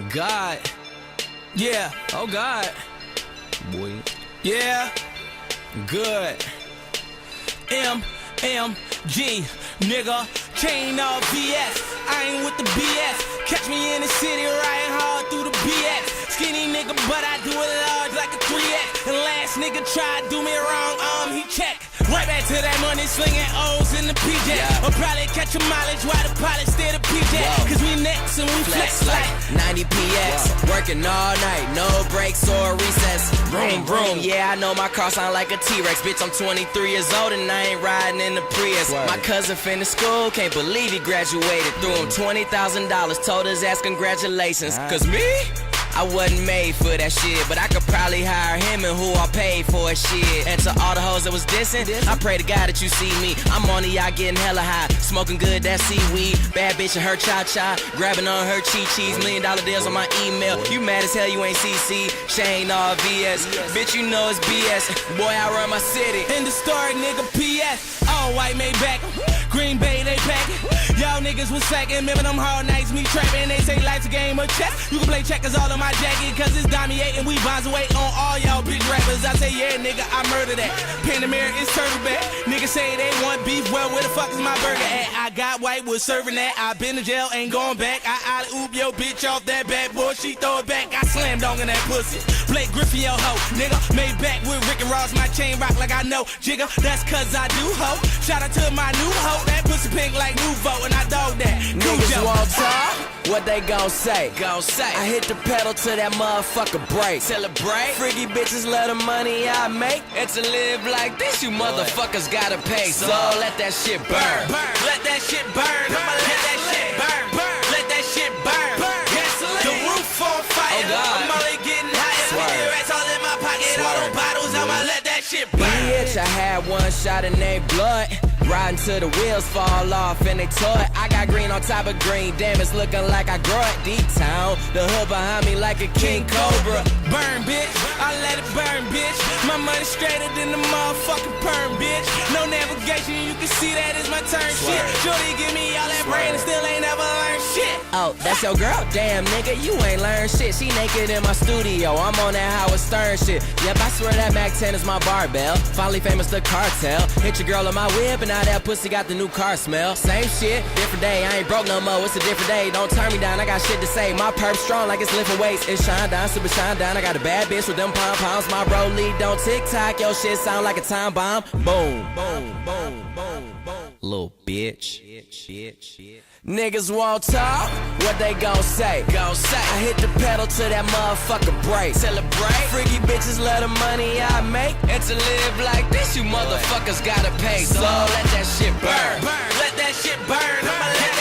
God. Yeah. Oh God. Boy. Yeah. Good. MMG, nigga. Chain off VS. I ain't with the BS. Catch me in the city riding hard through the BX. Skinny nigga, but I do it large like a 3X. And last nigga tried to do me wrong, he checked. Right back to that money, slinging O's in the PJ. I'll probably catch a mileage while the pilot stay the PJ. Cause we next and we flex like 90 PX. Working all night, no breaks or recess. Vroom, vroom. Yeah, I know my car sound like a T-Rex. Bitch, I'm 23 years old and I ain't riding in the Prius. My cousin finished school, can't believe he graduated. Threw him $20,000, told his ass congratulations. Cause me? I wasn't made for that shit, but I could probably hire him and who I paid for his shit. And to all the hoes that was dissing, I pray to God that you see me. I'm on the yacht getting hella high, smoking good, that seaweed. Bad bitch and her cha-cha, grabbing on her chi-chis. $1 million deals on my email. You mad as hell, you ain't CC. Shane all VS, bitch, you know it's BS. Boy, I run my city. In the story, nigga, PS. All white Maybach, Green Bay, they packin'. Y'all niggas was slacking, remember them hard nights, me trapping. They say life's a game of chess. You can play checkers all in my jacket, cause it's Damier and we bonds away on all y'all bitch rappers. I say, yeah, nigga, I murder that. Panamera is turtle back. Niggas say they want beef, well, where the fuck is my burger at? I got white, was serving that. I been to jail, ain't going back. I oop your bitch off that bad boy, she throw it back. I slam dong in that pussy. Blake Griffin, yo ho, nigga. Made back with Rick and Ross, my chain rock like I know. Jigga, that's cause I do ho. Shout out to my new hoe, that pussy pink like Nouveau, and I dog that. Niggas won't talk, what they gon' say? I hit the pedal to that motherfucker break. Celebrate. Freaky bitches love the money I make. And to live like this, you motherfuckers gotta pay. So let that shit burn. Let that shit burn. I'ma let that shit burn. Let that shit burn. Gasoline. The roof on fire. Oh God. I'm only getting higher. Rats all in my pocket. All them bottles. I'ma let that shit burn. Bitch, I had one shot and they blood. Riding till the wheels fall off and they tore it. I got green on top of green, damn, it's looking like I grow it. Deep town, the hood behind me like a king cobra. Burn, bitch, I let it burn, bitch. My money straighter than the motherfucking perm, bitch. No navigation, you can see that is my turn shit. Shorty give me all that brain and still ain't never learned shit. Oh, that's your girl? Damn, nigga, you ain't learned shit. She naked in my studio, I'm on that Howard Stern shit. Yep, I swear that Mac 10 is my barbell. Finally famous, the cartel. Hit your girl on my whip and now that pussy got the new car smell. Same shit, different day. I ain't broke no more, it's a different day. Don't turn me down, I got shit to say. My perp strong like it's lifting weights. It's shine down, super shine down. I got a bad bitch with them pom-poms. My rollie don't tick-tock. Your shit sound like a time bomb. Boom, boom, boom, boom, boom. Little bitch. Niggas won't talk, what they gon' say? I hit the pedal to that motherfucker break. Celebrate. Freaky bitches love the money I make. And to live like this, you motherfuckers gotta pay. So let that shit burn. Let that shit burn. I'ma let